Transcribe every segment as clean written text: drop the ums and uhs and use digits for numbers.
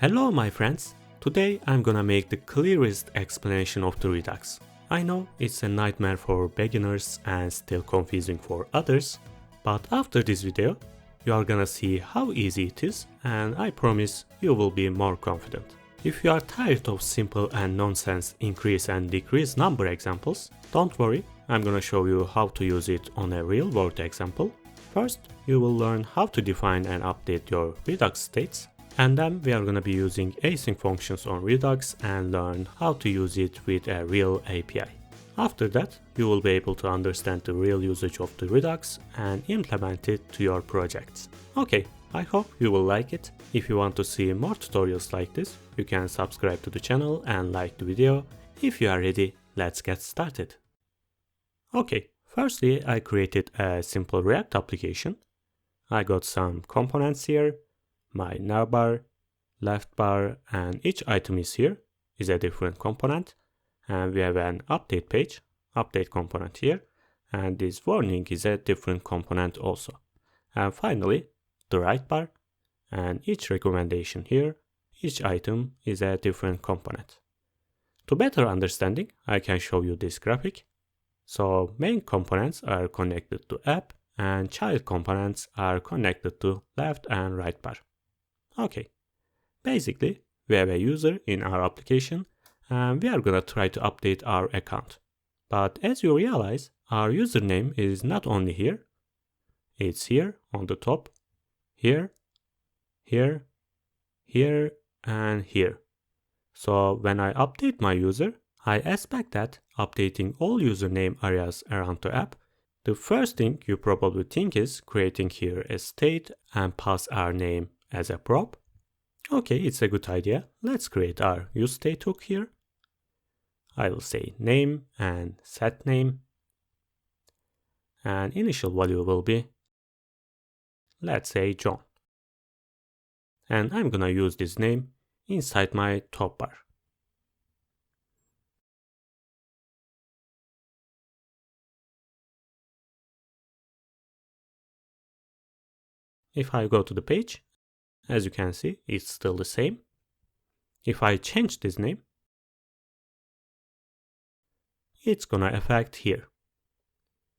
Hello my friends, today I'm gonna make the clearest explanation of the Redux. I know it's a nightmare for beginners and still confusing for others, but after this video you are gonna see how easy it is and I promise you will be more confident. If you are tired of simple and nonsense increase and decrease number examples, don't worry, I'm gonna show you how to use it on a real world example. First, you will learn how to define and update your Redux states. And then we are going to be using async functions on Redux and learn how to use it with a real API. After that, you will be able to understand the real usage of the Redux and implement it to your projects. Okay, I hope you will like it. If you want to see more tutorials like this, you can subscribe to the channel and like the video. If you are ready, let's get started. Okay, firstly, I created a simple React application. I got some components here. My navbar, left bar, and each item is here, is a different component. And we have an update page, update component here, and this warning is a different component also. And finally, the right bar, and each recommendation here, each item is a different component. To better understanding, I can show you this graphic. So main components are connected to app, and child components are connected to left and right bar. Okay, basically we have a user in our application and we are gonna try to update our account. But as you realize, our username is not only here, it's here on the top, here, here, here, and here. So when I update my user, I expect that updating all username areas around the app, the first thing you probably think is creating here a state and pass our name as a prop. Okay, it's a good idea. Let's create our useState hook here. I will say name and set name. And initial value will be, let's say John. And I'm gonna use this name inside my top bar. If I go to the page, as you can see, it's still the same. If I change this name, it's gonna affect here.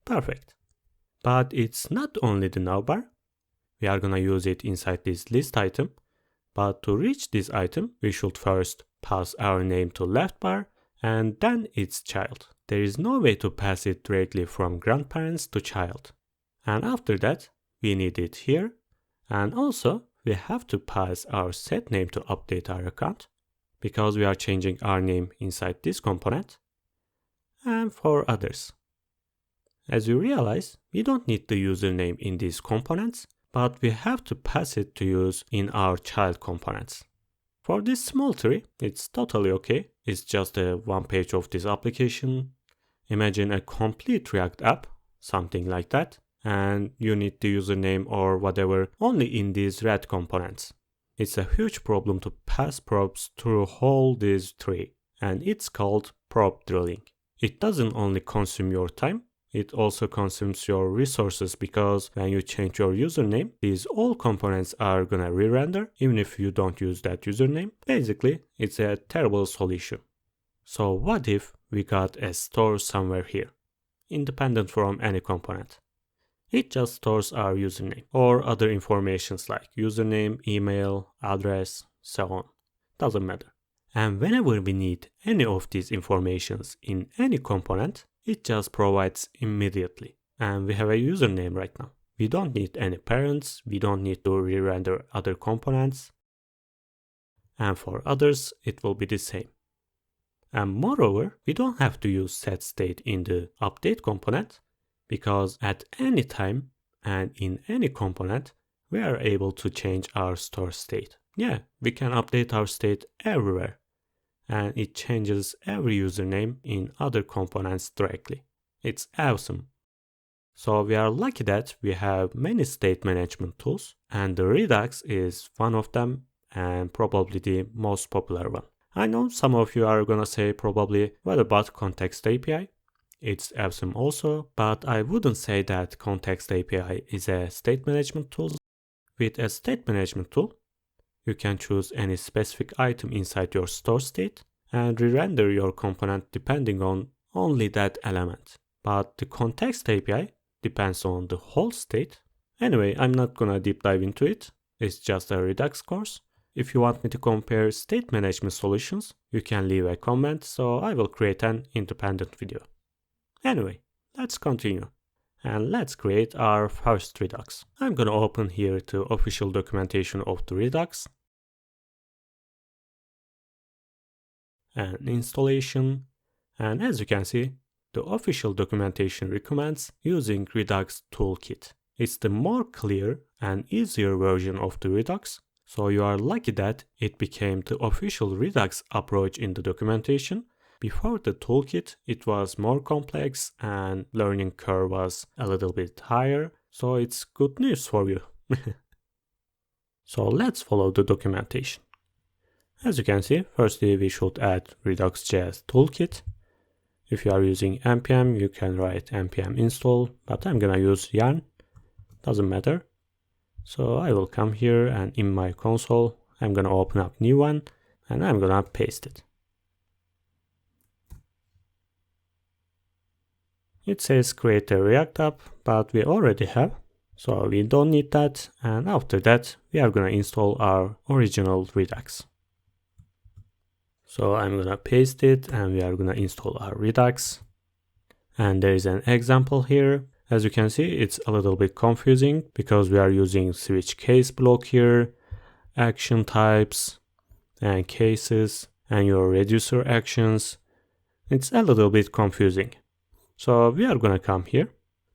Perfect. But it's not only the navbar. We are gonna use it inside this list item. But to reach this item, we should first pass our name to left bar and then its child. There is no way to pass it directly from grandparents to child. And after that, we need it here. And also, we have to pass our set name to update our account because we are changing our name inside this component and for others. As you realize, we don't need the username in these components, but we have to pass it to use in our child components. For this small tree, it's totally okay. It's just a one page of this application. Imagine a complete React app, something like that. And you need the username or whatever only in these red components. It's a huge problem to pass props through whole this tree, and it's called prop drilling. It doesn't only consume your time, it also consumes your resources because when you change your username, these all components are gonna re-render even if you don't use that username. Basically, it's a terrible solution. So what if we got a store somewhere here, independent from any component? It just stores our username or other informations like username, email, address, so on. Doesn't matter. And whenever we need any of these informations in any component, it just provides immediately. And we have a username right now. We don't need any parents. We don't need to re-render other components. And for others, it will be the same. And moreover, we don't have to use set state in the update component, because at any time and in any component, we are able to change our store state. Yeah, we can update our state everywhere. And it changes every username in other components directly. It's awesome. So we are lucky that we have many state management tools, and the Redux is one of them and probably the most popular one. I know some of you are gonna say probably, what about Context API? It's awesome also, but I wouldn't say that Context API is a state management tool. With a state management tool, you can choose any specific item inside your store state and re-render your component depending on only that element. But the context API depends on the whole state. Anyway, I'm not gonna deep dive into it. It's just a Redux course. If you want me to compare state management solutions, you can leave a comment, so I will create an independent video. Anyway, let's continue. And let's create our first Redux. I'm gonna open here the official documentation of the Redux. And installation. And as you can see, the official documentation recommends using Redux Toolkit. It's the more clear and easier version of the Redux, so you are lucky that it became the official Redux approach in the documentation. Before the toolkit, it was more complex and learning curve was a little bit higher, so it's good news for you. So let's follow the documentation. As you can see, firstly we should add Redux.js toolkit. If you are using npm, you can write npm install, but I'm gonna use yarn. Doesn't matter. So I will come here and in my console, I'm gonna open up new one and I'm gonna paste it. It says create a React app, but we already have, so we don't need that. And after that, we are gonna install our original Redux. So I'm gonna paste it and we are gonna install our Redux. And there is an example here. As you can see, it's a little bit confusing because we are using switch case block here, action types and cases and your reducer actions. It's a little bit confusing. So we are gonna come here.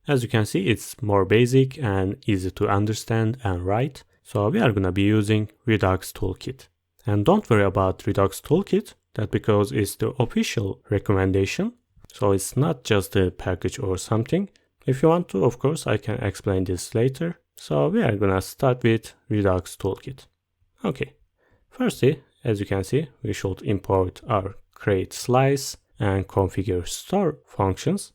As you can see, it's more basic and easy to understand and write. So we are gonna be using Redux Toolkit. And don't worry about Redux Toolkit, that because it's the official recommendation. So it's not just a package or something. If you want to, of course, I can explain this later. So we are gonna start with Redux Toolkit. Okay, firstly, as you can see, we should import our create slice and configure store functions.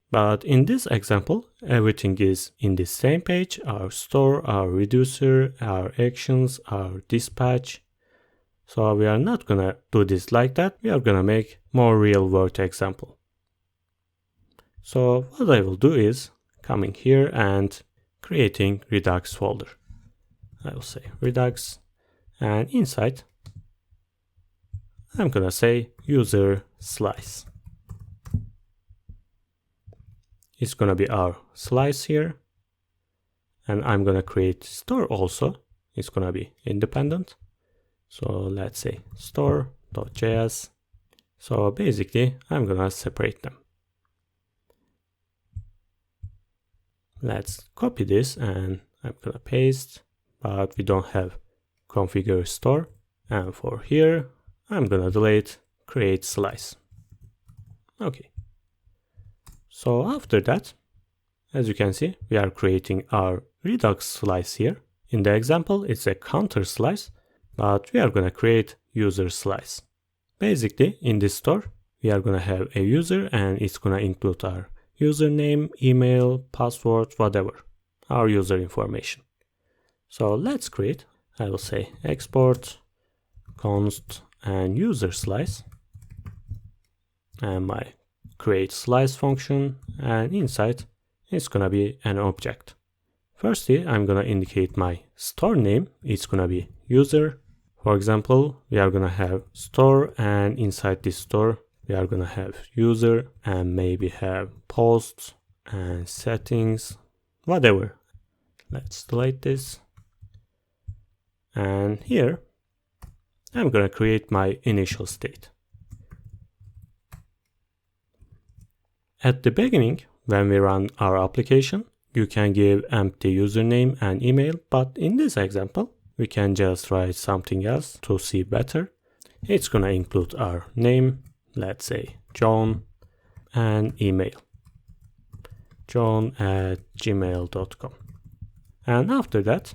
But in this example, everything is in the same page, our store, our reducer, our actions, our dispatch. So we are not gonna do this like that. We are gonna make more real world example. So what I will do is coming here and creating Redux folder. I will say Redux and inside I'm gonna say user slice. It's gonna be our slice here. And I'm gonna create store also. It's gonna be independent. So let's say store.js. So basically I'm gonna separate them. Let's copy this and I'm gonna paste, but we don't have configure store. And for here, I'm gonna delete create slice. Okay. So after that, as you can see, we are creating our Redux slice here. In the example, it's a counter slice, but we are gonna create user slice. Basically, in this store, we are gonna have a user and it's gonna include our username, email, password, whatever, our user information. So let's create, I will say export const and user slice and my create slice function, and inside it's gonna be an object. Firstly, I'm gonna indicate my store name. It's gonna be user. For example, we are gonna have store and inside this store we are gonna have user and maybe have posts and settings, whatever. Let's delete this. And here I'm gonna create my initial state. At the beginning, when we run our application, you can give empty username and email, but in this example, we can just write something else to see better. It's gonna include our name, let's say John, and email, john@gmail.com. And after that,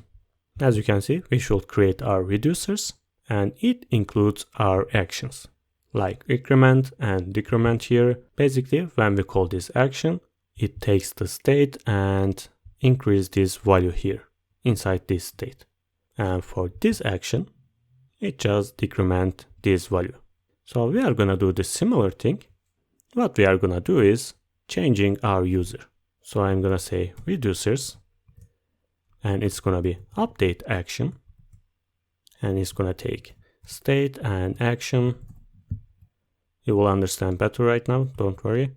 as you can see, we should create our reducers, and it includes our actions, like increment and decrement here. Basically, when we call this action, it takes the state and increase this value here inside this state. And for this action, it just decrement this value. So we are gonna do the similar thing. What we are gonna do is changing our user. So I'm gonna say reducers, and it's gonna be update action, and it's gonna take state and action. You will understand better right now, don't worry.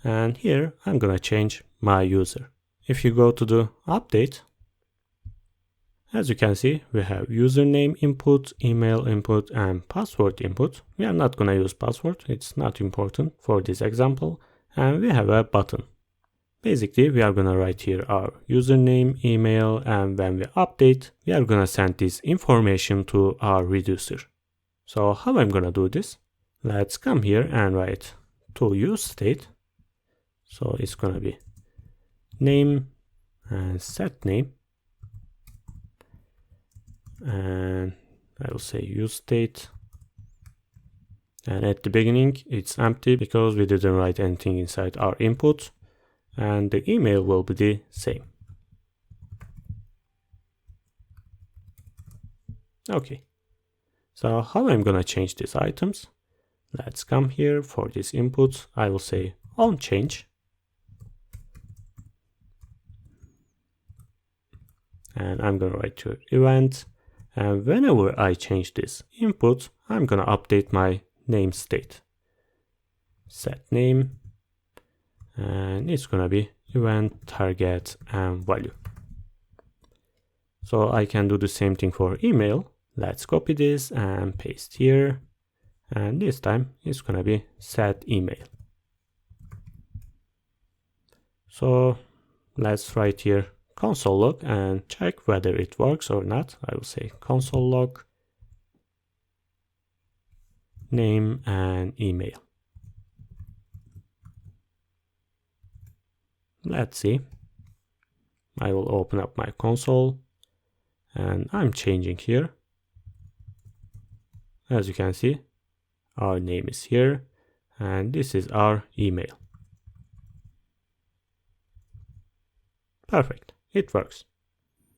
And here I'm gonna change my user. If you go to the update, as you can see, we have username input, email input, and password input. We are not gonna use password, it's not important for this example. And we have a button. Basically, we are gonna write here our username, email, and when we update, we are gonna send this information to our reducer. So how I'm gonna do this? Let's come here and write to use state. So it's gonna be name and set name. And I will say use state, and at the beginning it's empty because we didn't write anything inside our input, and the email will be the same. Okay, so how I'm gonna change these items? Let's come here for this input. I will say on change, and I'm gonna write to event. And whenever I change this input, I'm gonna update my name state. Set name, and it's gonna be event, target, and value. So I can do the same thing for email. Let's copy this and paste here. And this time it's gonna be set email. So let's write here console log and check whether it works or not. I will say console log, name and email. Let's see. I will open up my console and I'm changing here. As you can see, our name is here and this is our email. Perfect. It works.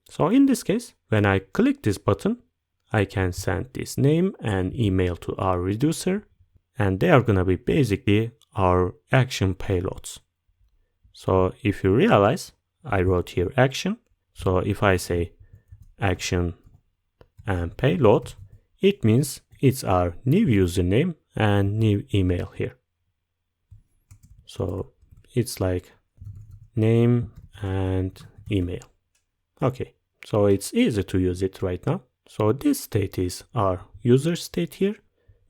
So in this case, when I click this button, I can send this name and email to our reducer, and they are gonna be basically our action payloads. So if you realize, I wrote here action. So if I say action and payload, it means it's our new username and new email here. So it's like name and email. Okay, so it's easy to use it right now. So this state is our user state here.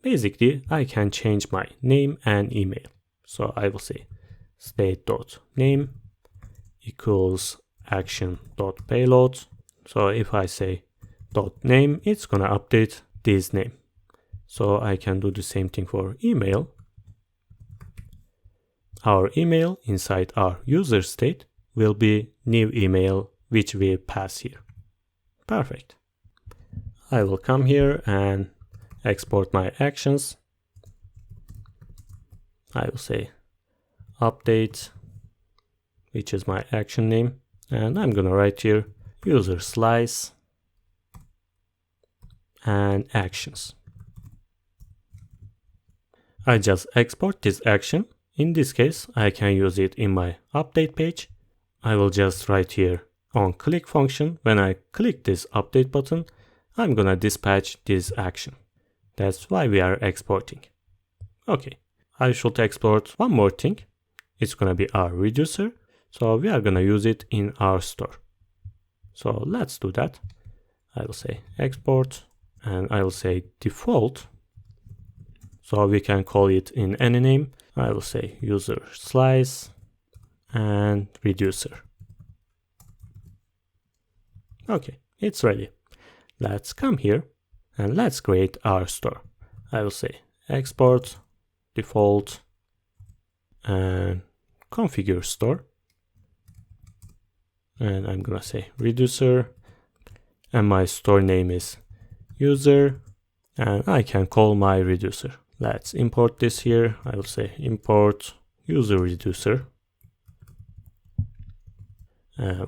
Basically, I can change my name and email. So I will say state.name equals action.payload. So if I say .name, it's gonna update this name. So I can do the same thing for email. Our email inside our user state will be new email, which we pass here. Perfect. I will come here and export my actions. I will say update, which is my action name, and I'm gonna write here user slice and actions. I just export this action. In this case, I can use it in my update page. I will just write here on click function. When I click this update button, I'm gonna dispatch this action. That's why we are exporting. Okay, I should export one more thing. It's gonna be our reducer. So we are gonna use it in our store. So let's do that. I will say export and I will say default. So we can call it in any name. I will say user slice and reducer. Okay, it's ready. Let's come here and let's create our store. I will say export, default, and configure store. And I'm gonna say reducer, and my store name is user, and I can call my reducer. Let's import this here. I will say import user reducer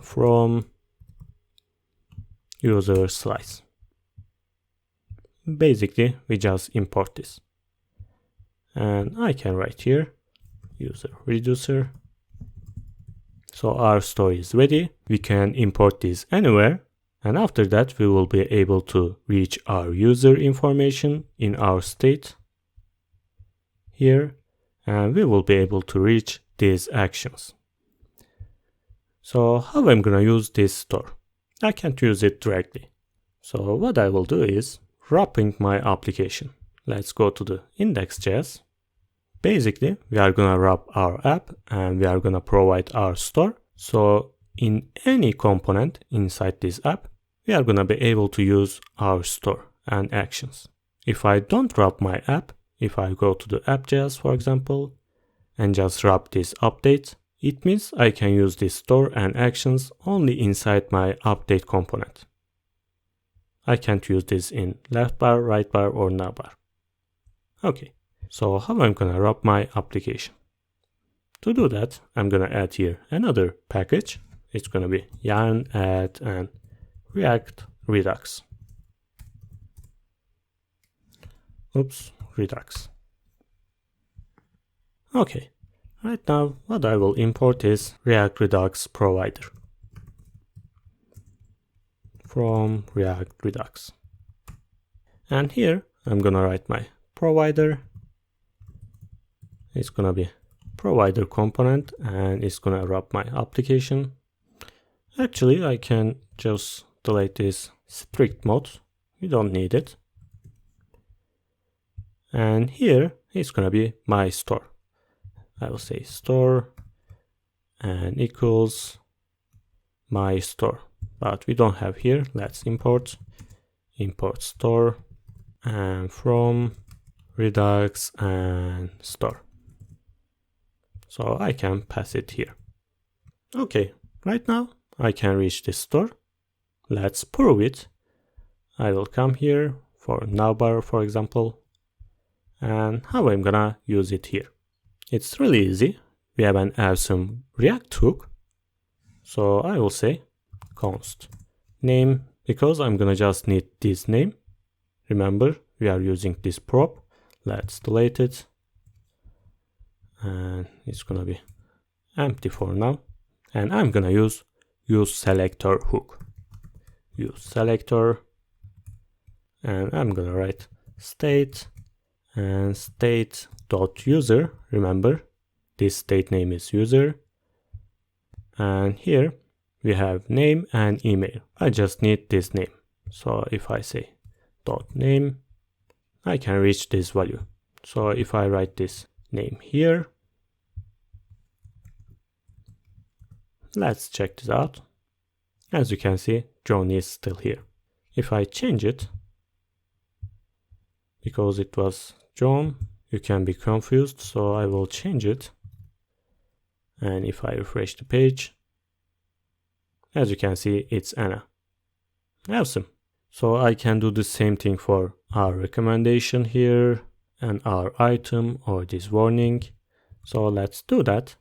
from user slice. basically we just import this. And I can write here user reducer. So our store is ready. We can import this anywhere. And after that, we will be able to reach our user information in our state here. And we will be able to reach these actions. So how I'm gonna use this store? I can't use it directly. So what I will do is wrapping my application. Let's go to the index.js. Basically, we are gonna wrap our app and we are gonna provide our store. So in any component inside this app, we are gonna be able to use our store and actions. If I don't wrap my app, if I go to the app.js, for example, and just wrap this update, it means I can use this store and actions only inside my update component. I can't use this in left bar, right bar, or navbar. Okay, so how I'm gonna wrap my application? To do that, I'm gonna add here another package. It's gonna be yarn add and React Redux. Redux. Okay, right now what I will import is React Redux provider from React Redux. And here I'm gonna write my provider. It's gonna be provider component and it's gonna wrap my application. Actually, I can just delete this strict mode. We don't need it. And here it's gonna be my store. I will say store and equals my store, but we don't have here. Let's import store and from Redux and store. So I can pass it here. Okay, right now I can reach this store. Let's prove it. I will come here for navbar, for example, and how I'm gonna use it here. It's really easy. We have an awesome React hook. So I will say const name, because I'm gonna just need this name. Remember, we are using this prop. Let's delete it. And it's gonna be empty for now. And I'm gonna use useSelector hook. useSelector. And I'm gonna write state and state.user. Remember, this state name is user. And here we have name and email. I just need this name. So if I say .name, I can reach this value. So if I write this name here, let's check this out. As you can see, John is still here. If I change it, because it was John, you can be confused, so I will change it. And if I refresh the page, as you can see, it's Anna. Awesome. So I can do the same thing for our recommendation here and our item or this warning. So let's do that.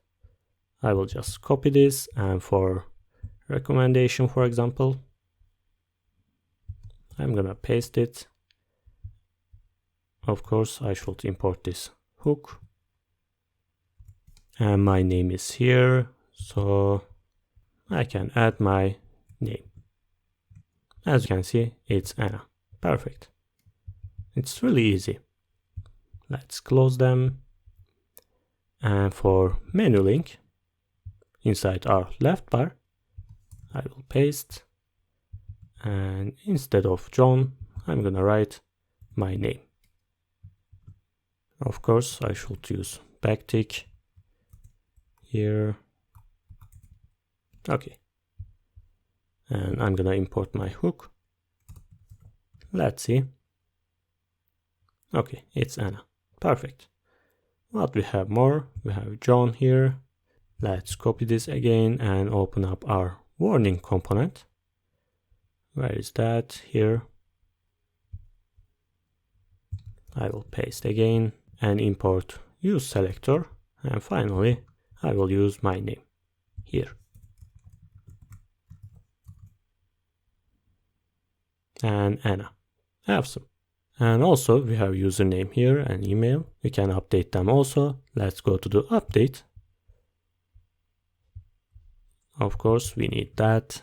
I will just copy this, and for recommendation, for example, I'm gonna paste it. Of course, I should import this hook. And my name is here, so I can add my name. As you can see, it's Anna. Perfect. It's really easy. Let's close them. And for menu link, inside our left bar, I will paste. And instead of John, I'm gonna write my name. Of course, I should use backtick here. Okay. And I'm gonna import my hook. Let's see. Okay, it's Anna. Perfect. What we have more? We have John here. Let's copy this again and open up our warning component. Where is that? Here. I will paste again and import useSelector. And finally, I will use my name here. And Anna. Awesome. And also we have username here and email. We can update them also. Let's go to the update. Of course, we need that.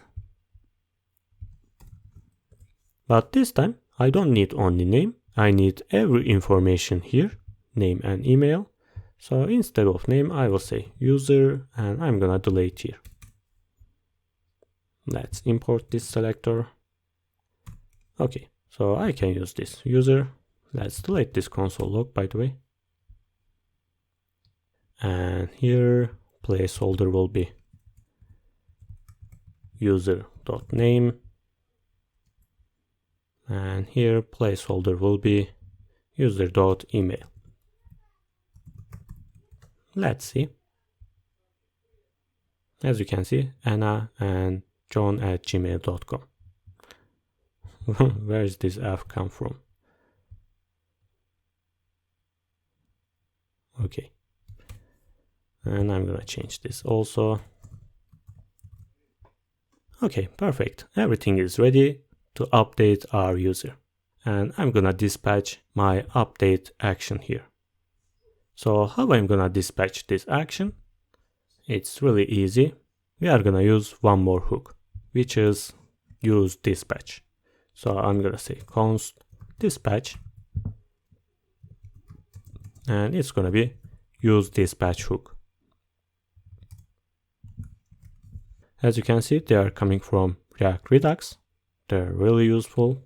But this time, I don't need only name. I need every information here, name and email. So instead of name, I will say user, and I'm gonna delete here. Let's import this selector. Okay, so I can use this user. Let's delete this console log, by the way. And here, placeholder will be user.name. And here, placeholder will be user.email. Let's see. As you can see, Anna and john@gmail.com. Where is this F come from? Okay. And I'm gonna change this also. Okay, perfect. Everything is ready to update our user. And I'm gonna dispatch my update action here. So how I'm gonna dispatch this action? It's really easy. We are gonna use one more hook, which is use dispatch. So I'm gonna say const dispatch, and it's gonna be use dispatch hook. As you can see, they are coming from React Redux. They're really useful.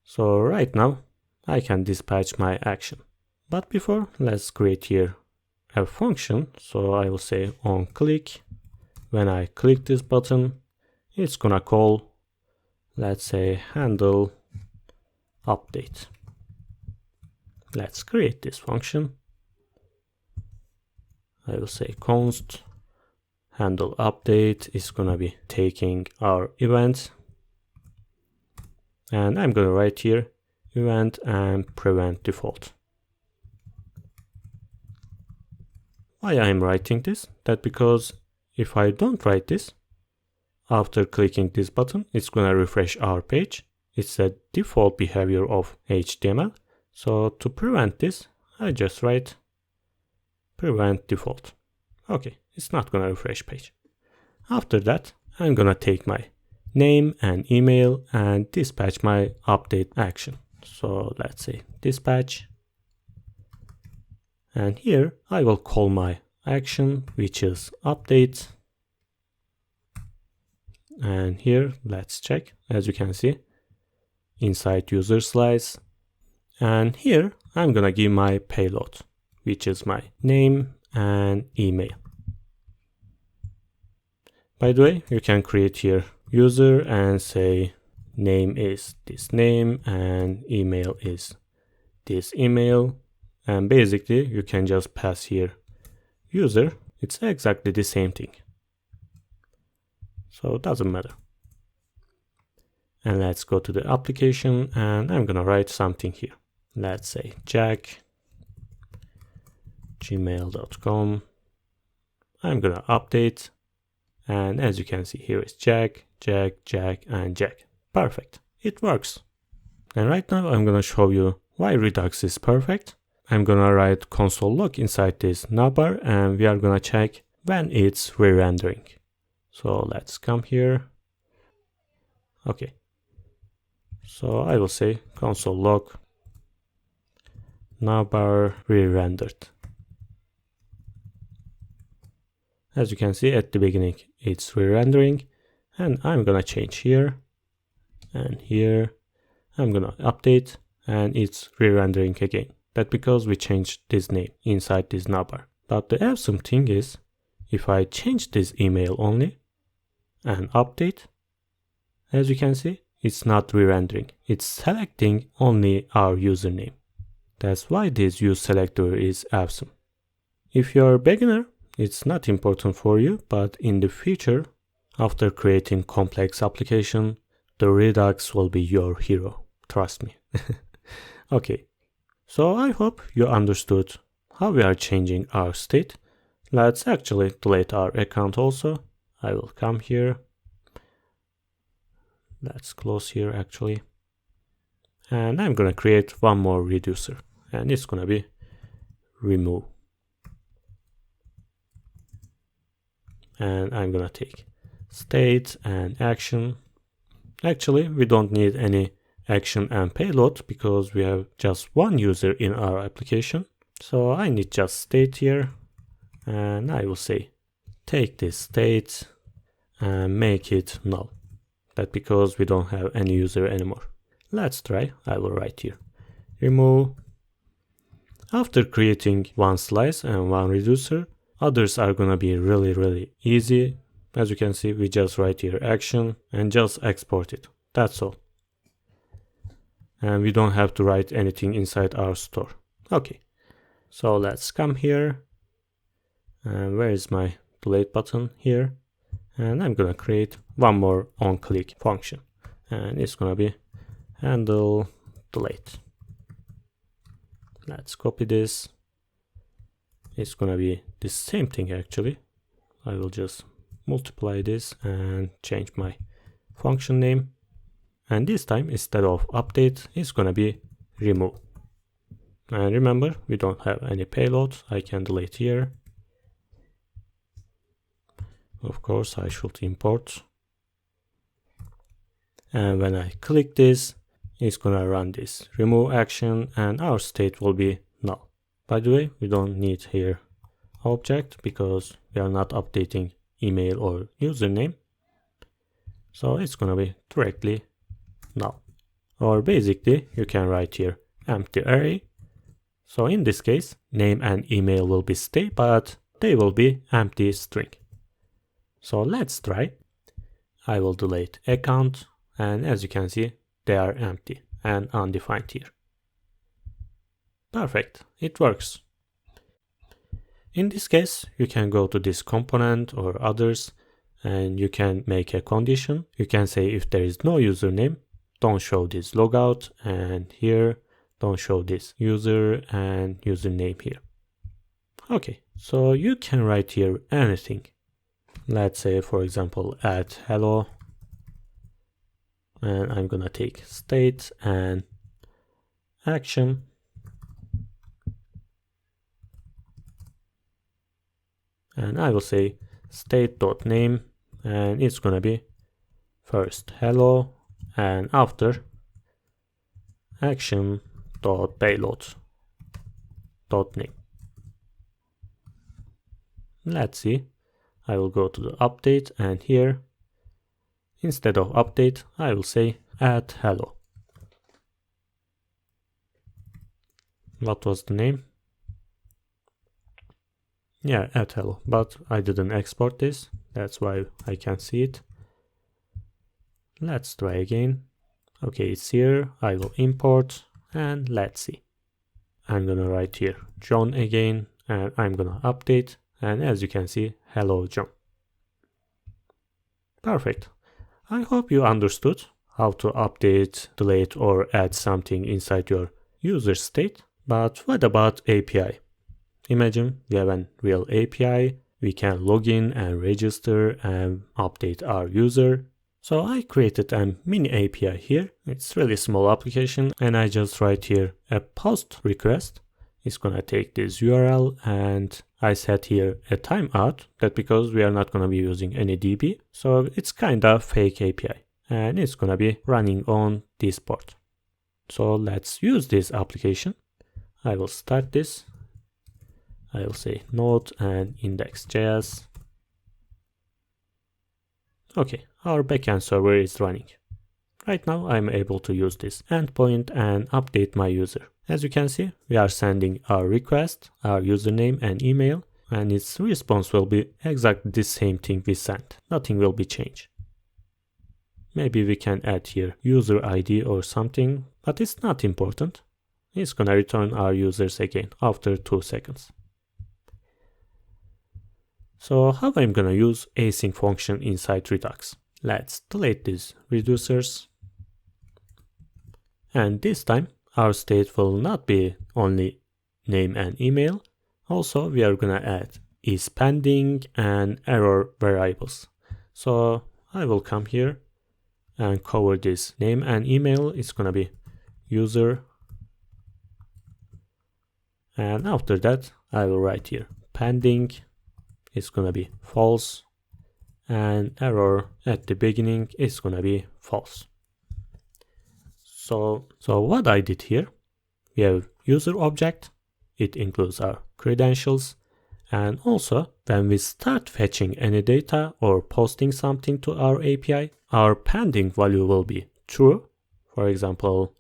So right now I can dispatch my action. But before, let's create here a function. So I will say on click. When I click this button, it's gonna call, let's say, handle update. Let's create this function. I will say const handle update is gonna be taking our event. And I'm gonna write here event and prevent default. Why I'm writing this? That because if I don't write this, after clicking this button, it's gonna refresh our page. It's a default behavior of HTML. So to prevent this, I just write prevent default. Okay, it's not gonna refresh page. After that, I'm gonna take my name and email and dispatch my update action. So let's say dispatch. And here I will call my action, which is update. And here, let's check. As you can see, inside user slice. And here I'm gonna give my payload, which is my name and email. By the way, you can create here user and say name is this name and email is this email. And basically you can just pass here user. It's exactly the same thing. So it doesn't matter. And let's go to the application and I'm gonna write something here. Let's say jack@gmail.com. I'm gonna update. And as you can see, here is Jack, and Jack. Perfect. It works. And right now I'm gonna show you why Redux is perfect. I'm gonna write console log inside this navbar and we are gonna check when it's re-rendering. So let's come here. Okay. So I will say console log navbar re-rendered. As you can see at the beginning, it's re-rendering, and I'm gonna change here and here. I'm gonna update and it's re-rendering again. That's because we changed this name inside this navbar. But the awesome thing is, if I change this email only and update, as you can see, it's not re-rendering. It's selecting only our username. That's why this useSelector is awesome. If you're a beginner, it's not important for you, but in the future, after creating complex application, the Redux will be your hero. Trust me. Okay, so I hope you understood how we are changing our state. Let's actually delete our account also. I will come here. Let's close here actually. And I'm gonna create one more reducer, and it's gonna be remove. And I'm gonna take state and action. Actually, we don't need any action and payload because we have just one user in our application. So I need just state here, and I will say take this state and make it null. That's because we don't have any user anymore. Let's try. I will write here remove. After creating one slice and one reducer, others are gonna be really easy. As you can see, we just write here action and just export it. That's all. And we don't have to write anything inside our store. Okay, so let's come here. And where is my delete button? Here. And I'm gonna create one more on-click function. And it's gonna be handle delete. Let's copy this. It's gonna be the same thing actually. I will just multiply this and change my function name. And this time, instead of update, it's gonna be remove. And remember, we don't have any payload. I can delete here. Of course, I should import. And when I click this, it's gonna run this remove action and our state will be null. By the way, we don't need here object because we are not updating email or username. So it's gonna be directly null. Or basically, you can write here empty array. So in this case, name and email will be state, but they will be empty string. So let's try. I will delete account, and as you can see, they are empty and undefined here. Perfect, it works. In this case, you can go to this component or others, and you can make a condition. You can say if there is no username, don't show this logout, and here, don't show this user and username here. Okay, so you can write here anything. Let's say, for example, add hello, and I'm gonna take state and action. And I will say state.name, and it's gonna be first hello, and after action.payload.name. Let's see. I will go to the update, and here, instead of update, I will say add hello. What was the name? Yeah, add hello, but I didn't export this. That's why I can't see it. Let's try again. Okay, it's here. I will import, and let's see. I'm gonna write here John again, and I'm gonna update. And as you can see, hello John. Perfect. I hope you understood how to update, delete, or add something inside your user state. But what about API? Imagine we have a real API. We can log in and register and update our user. So I created a mini API here. It's really small application, and I just write here a post request. It's gonna take this URL, and I set here a timeout. That because we are not gonna be using any DB, so it's kinda fake API, and it's gonna be running on this port. So let's use this application. I will start this. I will say node and index.js. Okay, our backend server is running. Right now I'm able to use this endpoint and update my user. As you can see, we are sending our request, our username and email, and its response will be exactly the same thing we sent. Nothing will be changed. Maybe we can add here user ID or something, but it's not important. It's gonna return our users again after 2 seconds. So how I'm gonna use async function inside Redux? Let's delete these reducers. And this time, our state will not be only name and email. Also, we are gonna add is pending and error variables. So I will come here and cover this name and email. It's gonna be user, and after that I will write here pending, it's gonna be false, and error at the beginning is gonna be false. So what I did here, we have user object, it includes our credentials, and also when we start fetching any data or posting something to our API, our pending value will be true. For example,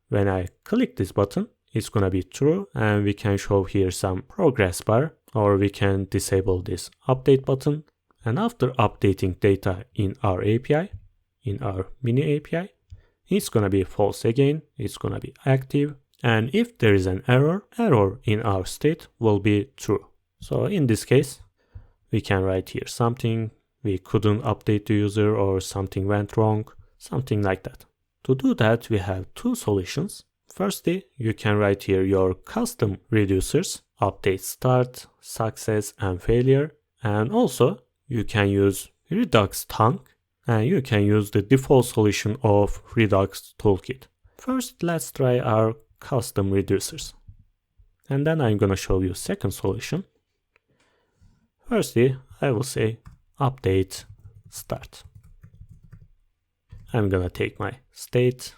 when I click this button, it's gonna be true, and we can show here some progress bar, or we can disable this update button. And after updating data in our API, in our mini API, it's gonna be false again, it's gonna be active. And if there is an error in our state will be true. So in this case, we can write here something, we couldn't update the user or something went wrong, something like that. To do that, we have two solutions. Firstly, you can write here your custom reducers, update start, success, and failure. And also, you can use Redux Thunk, and you can use the default solution of Redux Toolkit. First, let's try our custom reducers. And then I'm gonna show you second solution. Firstly, I will say update start. I'm gonna take my state.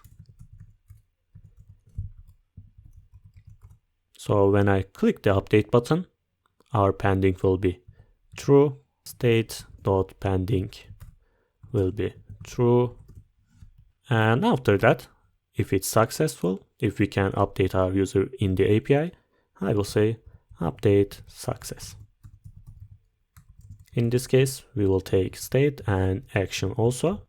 So when I click the update button, our pending will be true. State.pending will be true. And after that, if it's successful, if we can update our user in the API, I will say update success. In this case, we will take state and action also.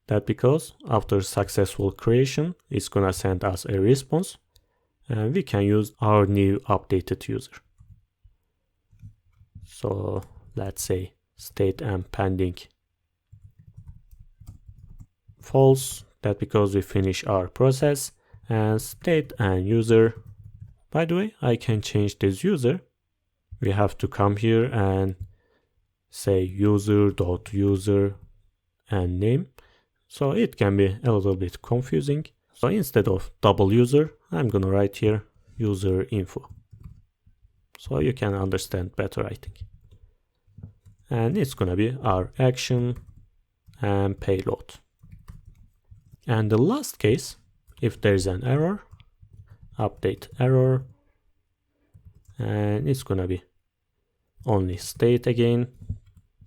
That because after successful creation, it's gonna send us a response, and we can use our new updated user. So let's say state and pending false, that because we finish our process, and state and user. By the way, I can change this user. We have to come here and say user.user and name. So it can be a little bit confusing. So instead of double user, I'm gonna write here user info. So you can understand better, I think. And it's gonna be our action and payload. And the last case, if there's an error, update error, and it's gonna be only state again.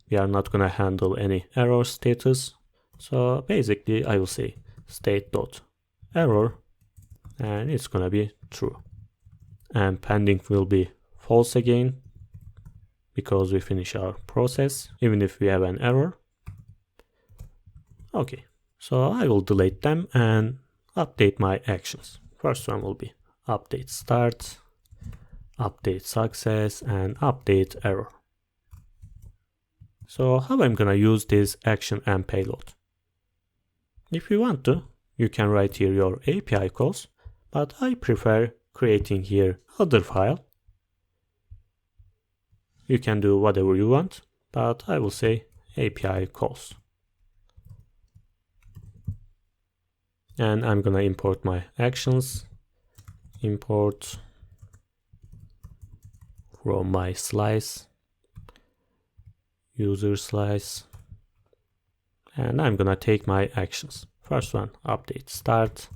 We are not gonna handle any error status. So basically I will say state.error, and it's gonna be true. And pending will be false again, because we finish our process, even if we have an error. Okay, so I will delete them and update my actions. First one will be update start, update success, and update error. So how I'm gonna use this action and payload? If you want to, you can write here your API calls, but I prefer creating here other file. You can do whatever you want, but I will say API calls. And I'm gonna import my actions, import from my slice, user slice, and I'm gonna take my actions. First one, update start,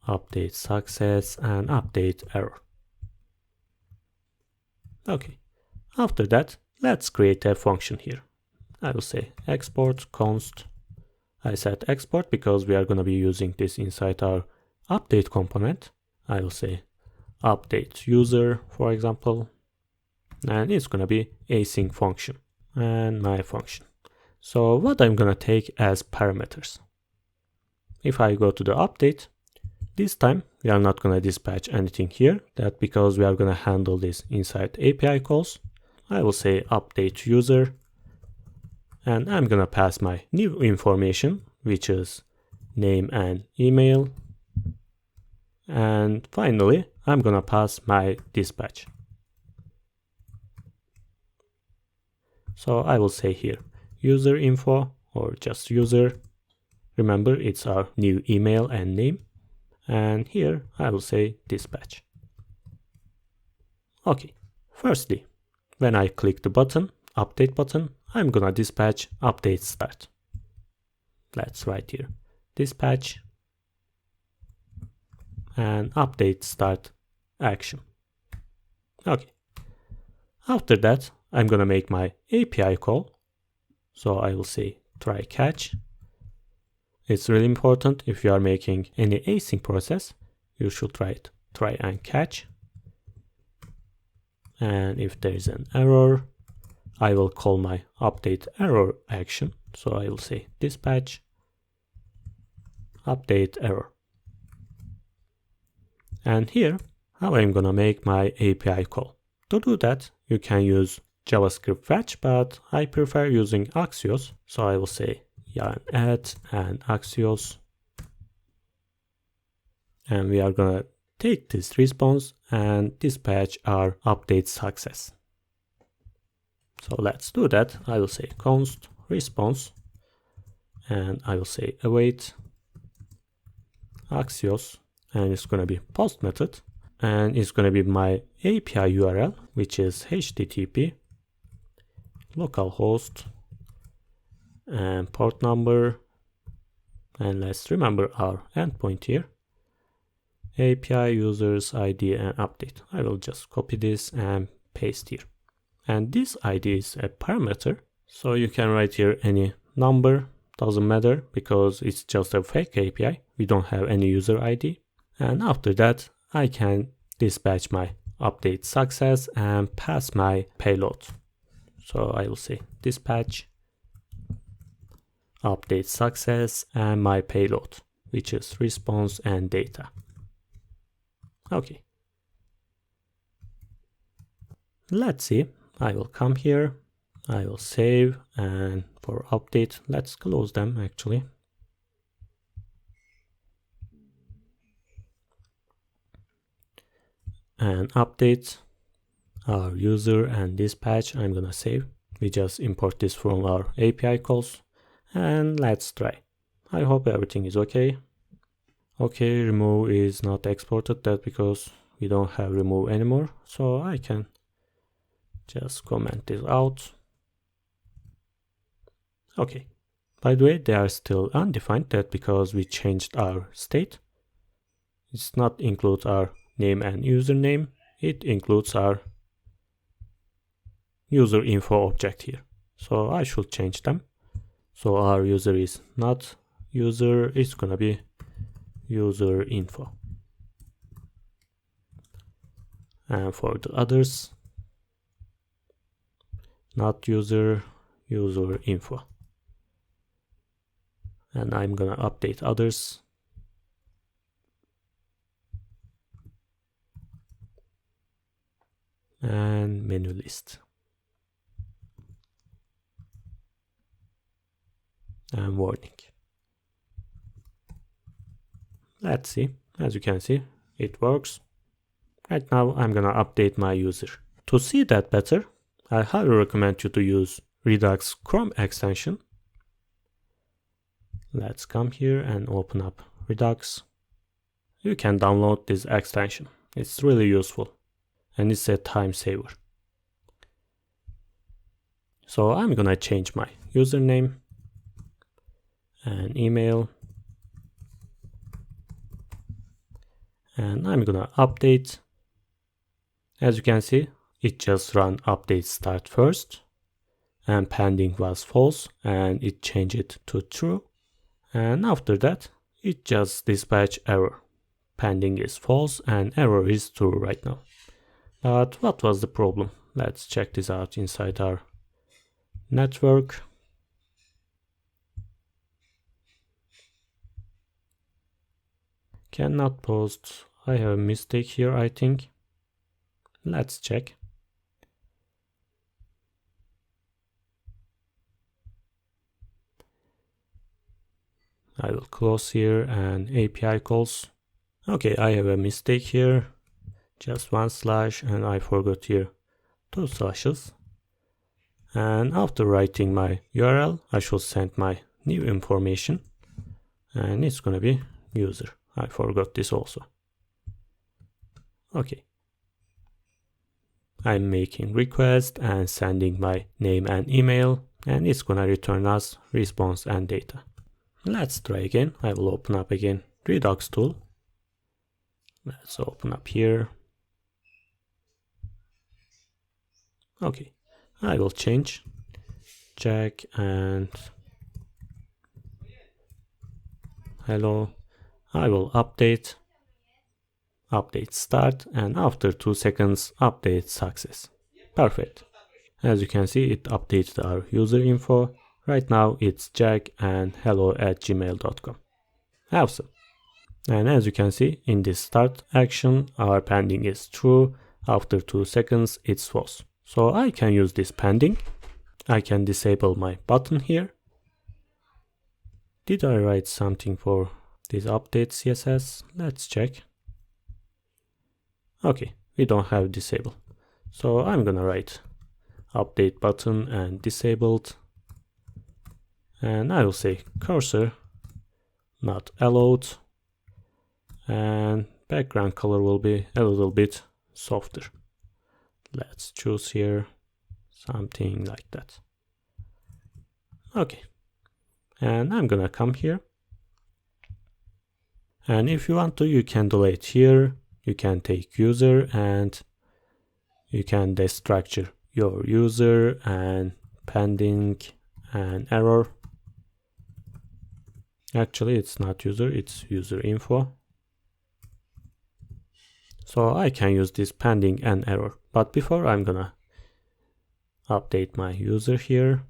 update success, and update error. Okay, after that, let's create a function here. I will say export const. I said export because we are gonna be using this inside our update component. I will say update user, for example, and it's gonna be async function and my function. So what I'm gonna take as parameters. If I go to the update, this time we are not gonna dispatch anything here. That because we are gonna handle this inside API calls. I will say update user, and I'm gonna pass my new information, which is name and email. And finally, I'm gonna pass my dispatch. So I will say here user info, or just user, Remember, it's our new email and name. And here I will say dispatch. Okay, firstly, when I click the button, update button, I'm gonna dispatch update start. Let's write here dispatch and update start action. Okay. After that, I'm gonna make my API call. So I will say try catch. It's really important if you are making any async process, you should write try and catch. And if there is an error, I will call my update error action. So I will say dispatch update error. And here, how I'm gonna make my API call. To do that, you can use JavaScript fetch, but I prefer using Axios. So I will say yarn add and Axios. And we are gonna take this response and dispatch our update success. So let's do that. I will say const response and I will say await Axios, and it's gonna be post method, and it's gonna be my API URL, which is http localhost and port number, and let's remember our endpoint here, API users ID and update. I will just copy this and paste here. And this ID is a parameter, so you can write here any number, doesn't matter because it's just a fake API. We don't have any user ID. And after that, I can dispatch my update success and pass my payload. So I will say dispatch update success and my payload, which is response and data. Okay. Let's see. I will come here. I will save, and for update, let's close them actually. And update our user and dispatch, I'm gonna save. We just import this from our API calls, and let's try. I hope everything is okay. Okay, remove is not exported, that's because we don't have remove anymore, so I can just comment this out. Okay, by the way, they are still undefined, that because we changed our state. It's not include our name and username, it includes our user info object here. So I should change them. So our user is not user, it's gonna be user info. And for the others, not user, user info. And I'm gonna update others. And menu list. And warning. Let's see. As you can see, it works. Right now, I'm gonna update my user. To see that better, I highly recommend you to use Redux Chrome extension. Let's come here and open up Redux. You can download this extension. It's really useful and it's a time saver. So I'm gonna change my username and email, and I'm gonna update. As you can see, it just ran update start first, and pending was false, and it changed it to true. And after that, it just dispatch error. Pending is false and error is true right now. But what was the problem? Let's check this out inside our network. Cannot post. I have a mistake here, I think. Let's check. I will close here and API calls. Okay, I have a mistake here. Just one slash and I forgot here 2 slashes. And after writing my URL, I should send my new information. and it's gonna be user. I forgot this also. Okay. I'm making request and sending my name and email, and it's gonna return us response and data. Let's try again. I will open up again Redux tool. Let's open up here. Okay, I will change Jack and hello. I will update start, and after 2 seconds update success. Perfect. As you can see, it updated our user info. Right now it's jack and hello@gmail.com. Awesome. And as you can see, in this start action, our pending is true. After 2 seconds, it's false. So I can use this pending. I can disable my button here. Did I write something for this update CSS? Let's check. Okay, we don't have disable. So I'm gonna write update button and disabled. And I will say cursor not allowed. And background color will be a little bit softer. Let's choose here something like that. Okay. And I'm gonna come here. And if you want to, you can delete here. You can take user and you can destructure your user and pending and error. Actually, it's not user, it's user info. So I can use this pending and error. But before, I'm gonna update my user here.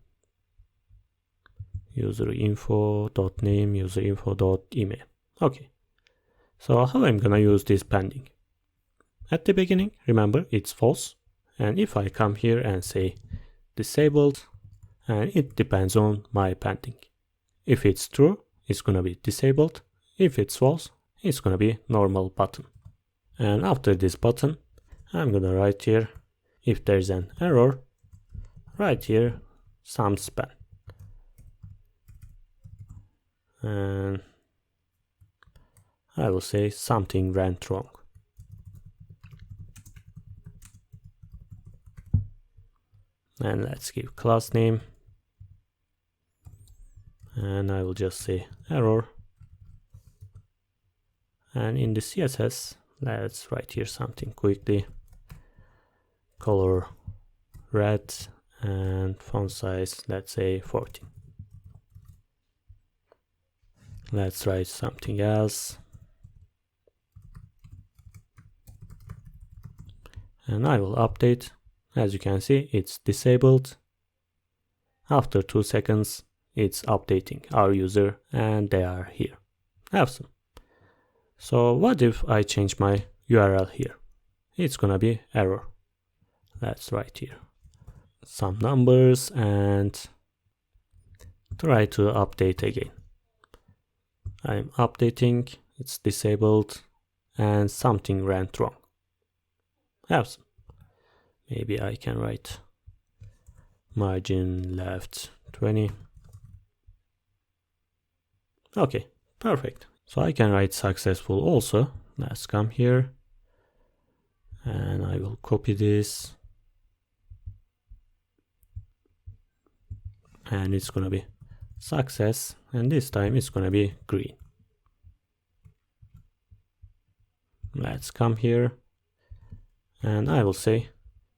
User info.name, user info.email. Okay. So how I'm gonna use this pending? At the beginning, remember, it's false. And if I come here and say disabled, and it depends on my pending. If it's true, it's gonna be disabled. If it's false, it's gonna be normal button. And after this button, I'm gonna write here, if there's an error, write here some span. And I will say something went wrong. And let's give class name. And I will just say error. And in the CSS, let's write here something quickly. Color red and font size, let's say 14. Let's write something else. And I will update. As you can see, it's disabled. After 2 seconds, it's updating our user and they are here. Awesome. So what if I change my URL here? It's gonna be error. Let's write here some numbers and try to update again. I'm updating, it's disabled, and something went wrong. Awesome. Maybe I can write margin left 20. Okay, perfect. So I can write successful also. Let's come here and I will copy this. And it's gonna be success, and this time it's gonna be green. Let's come here and I will say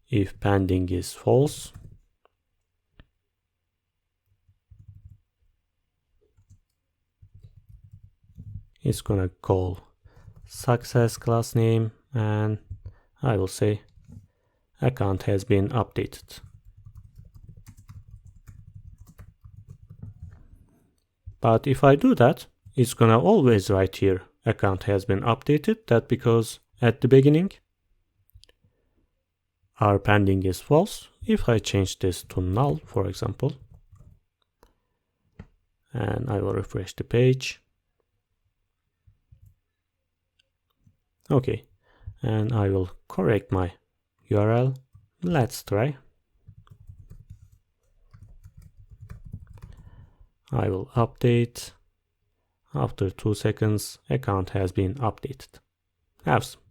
if pending is false, it's gonna call success class name and I will say account has been updated. But if I do that, it's gonna always write here account has been updated. That's because at the beginning our pending is false. If I change this to null, for example, and I will refresh the page. Okay, and I will correct my URL. Let's try. I will update. after 2 seconds, account has been updated. Awesome.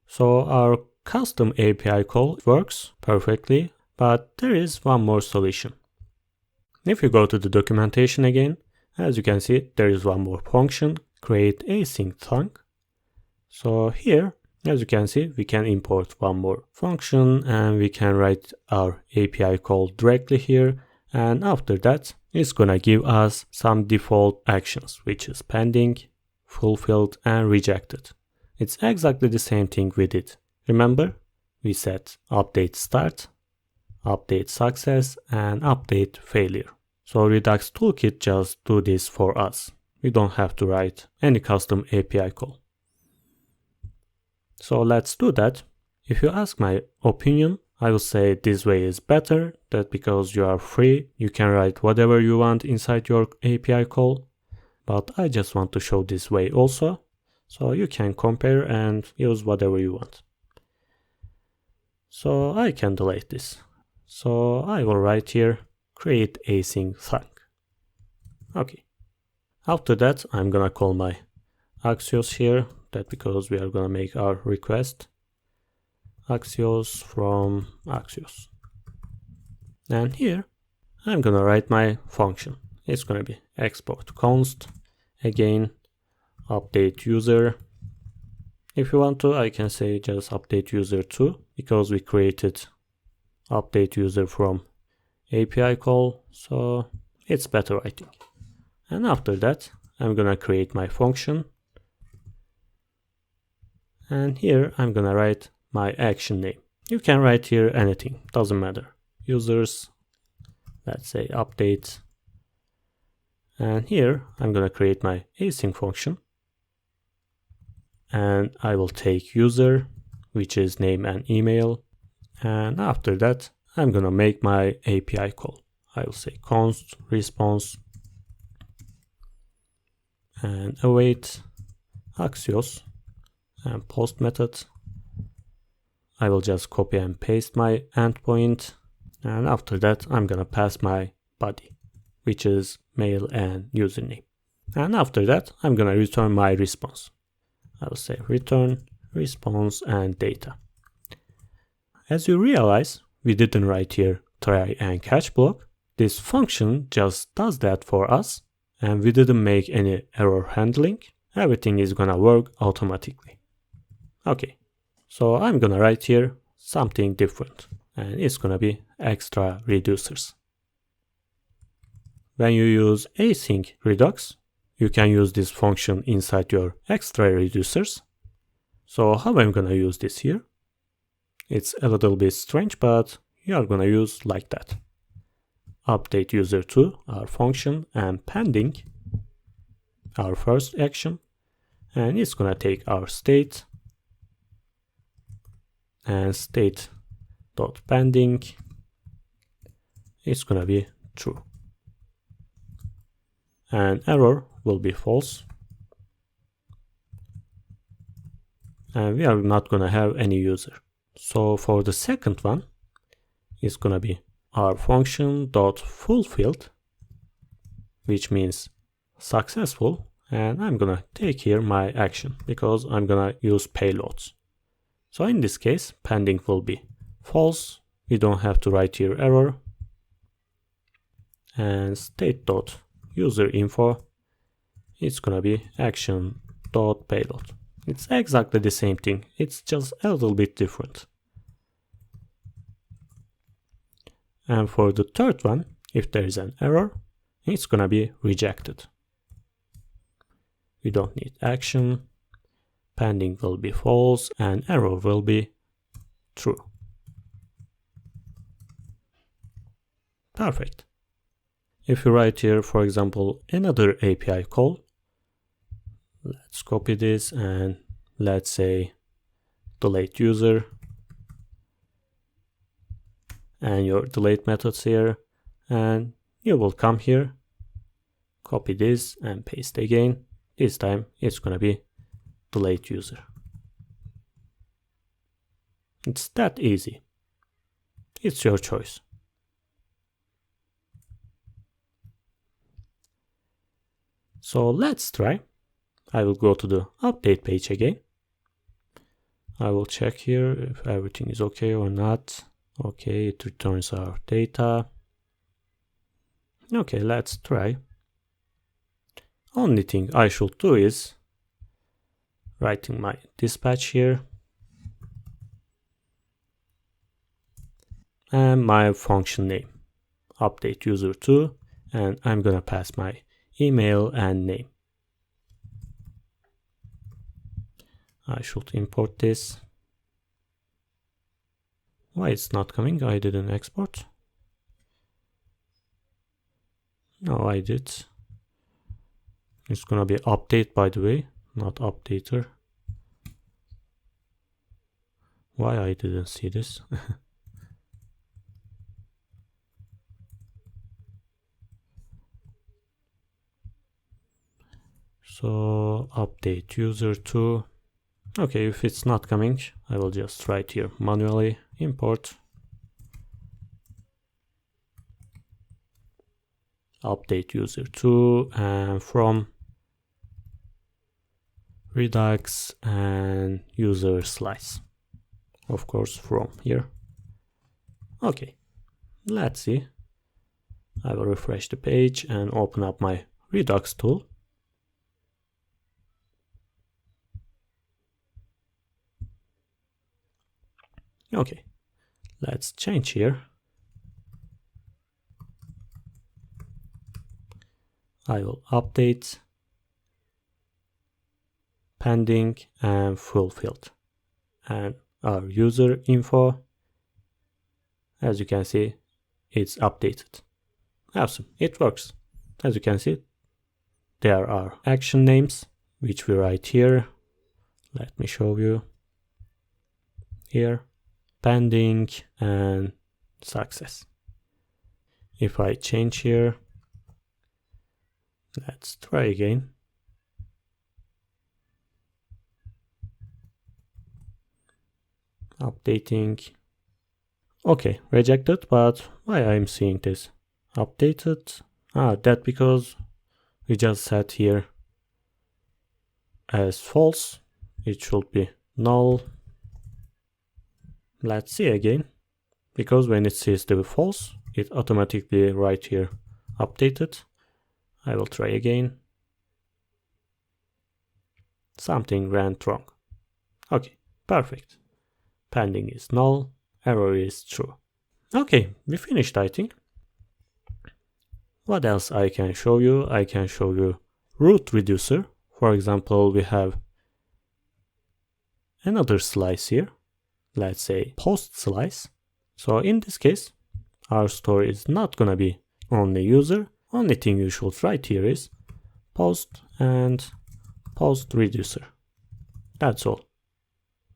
So our custom API call works perfectly, but there is one more solution. If you go to the documentation again, as you can see, there is one more function, create async thunk. So here, as you can see, we can import one more function and we can write our API call directly here. And after that, it's gonna give us some default actions, which is pending, fulfilled, and rejected. It's exactly the same thing we did. Remember, we set update start, update success, and update failure. So Redux Toolkit just do this for us. We don't have to write any custom API call. So let's do that. If you ask my opinion, I will say this way is better, that because you are free, you can write whatever you want inside your API call. But I just want to show this way also, so you can compare and use whatever you want. So I can delete this. So I will write here, create async thunk. Okay. After that, I'm gonna call my Axios here, that because we are gonna make our request. Axios from Axios. And here, I'm gonna write my function. It's gonna be export const, again, update user. If you want to, I can say just update user too, because we created update user from API call, so it's better I think. And after that, I'm gonna create my function. And here I'm gonna write my action name. You can write here anything, doesn't matter. Users, let's say update. And here I'm gonna create my async function. And I will take user, which is name and email. And after that, I'm gonna make my API call. I will say const response and await Axios and post method. I will just copy and paste my endpoint, and after that I'm gonna pass my body, which is mail and username. And after that I'm gonna return my response. I will say return response and data. As you realize, we didn't write here try and catch block. This function just does that for us, and we didn't make any error handling. Everything is gonna work automatically. Okay. So I'm gonna write here something different, and it's gonna be extra reducers. When you use Async Redux, you can use this function inside your extra reducers. So how I'm gonna use this here? It's a little bit strange, but you are gonna use like that. Update user to our function and pending, our first action, and it's gonna take our state and state.pending, it's gonna be true. And error will be false. And we are not gonna have any user. So for the second one, it's gonna be our function.fulfilled, which means successful. And I'm gonna take here my action because I'm gonna use payloads. So in this case, pending will be false. We don't have to write here error. And state.userinfo, it's gonna be action.payload. It's exactly the same thing. It's just a little bit different. And for the third one, if there is an error, it's gonna be rejected. We don't need action. Pending will be false and error will be true. Perfect. If you write here, for example, another API call, let's copy this and let's say delete user and your delete methods here, and you will come here, copy this and paste again. This time it's gonna be delete user. It's that easy. It's your choice. So let's try. I will go to the update page again. I will check here if everything is okay or not. Okay, it returns our data. Okay, let's try. Only thing I should do is writing my dispatch here and my function name, update user2, and I'm gonna pass my email and name. I should import this. Why it's not coming? I didn't export. No, I did. It's gonna be update, by the way, not updater. Why I didn't see this? So update user2. Okay, if it's not coming, I will just write here manually import update user2 and from Redux and user slice. Of course, from here. Okay, let's see. I will refresh the page and open up my Redux tool. Okay, let's change here. I will update, pending and fulfilled. And our user info, as you can see, it's updated. Awesome, it works. As you can see, there are action names, which we write here. Let me show you. Here, pending and success. If I change here, let's try again. Updating. Okay, rejected, but why I'm seeing this? Updated. That because we just set here as false. It should be null. Let's see again. Because when it says the false, it automatically right here updated. I will try again. Something went wrong. Okay, perfect. Pending is null, error is true. Okay, we finished, I think. What else I can show you? I can show you root reducer. For example, we have another slice here. Let's say post slice. So in this case, our store is not gonna be only user. Only thing you should write here is post and post reducer. That's all.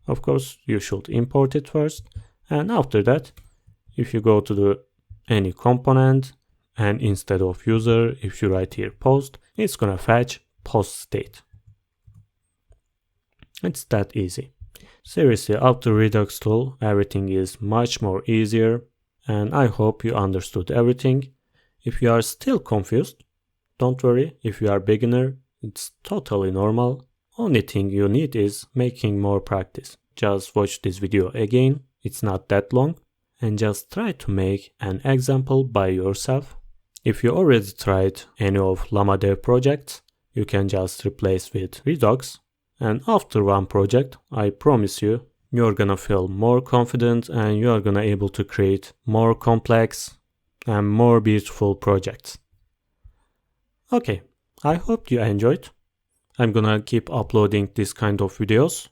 Of course, you should import it first, and after that, if you go to any component and instead of user, if you write here post, it's gonna fetch post state. It's that easy. Seriously, after Redux tool, everything is much more easier, and I hope you understood everything. If you are still confused, don't worry. If you are beginner, it's totally normal. Only thing you need is making more practice. Just watch this video again, it's not that long, and just try to make an example by yourself. If you already tried any of Lama Dev projects, you can just replace with Redux, and after one project, I promise you, you're gonna feel more confident and you're gonna able to create more complex and more beautiful projects. Okay, I hope you enjoyed. I'm gonna keep uploading this kind of videos,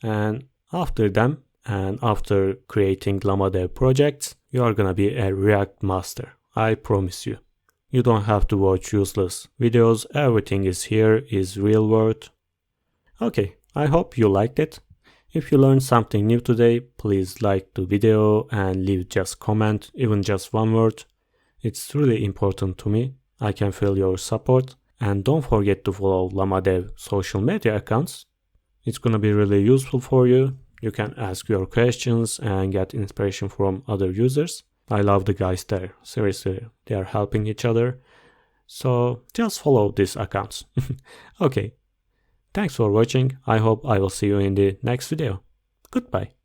and after them and after creating Lama Dev projects, you are gonna be a React master. I promise you. You don't have to watch useless videos. Everything is here, is real world. Okay, I hope you liked it. If you learned something new today, please like the video and leave just comment, even just one word. It's really important to me. I can feel your support. And don't forget to follow Lama Dev social media accounts. It's gonna be really useful for you. You can ask your questions and get inspiration from other users. I love the guys there. Seriously, they are helping each other. So just follow these accounts. Okay. Thanks for watching. I hope I will see you in the next video. Goodbye.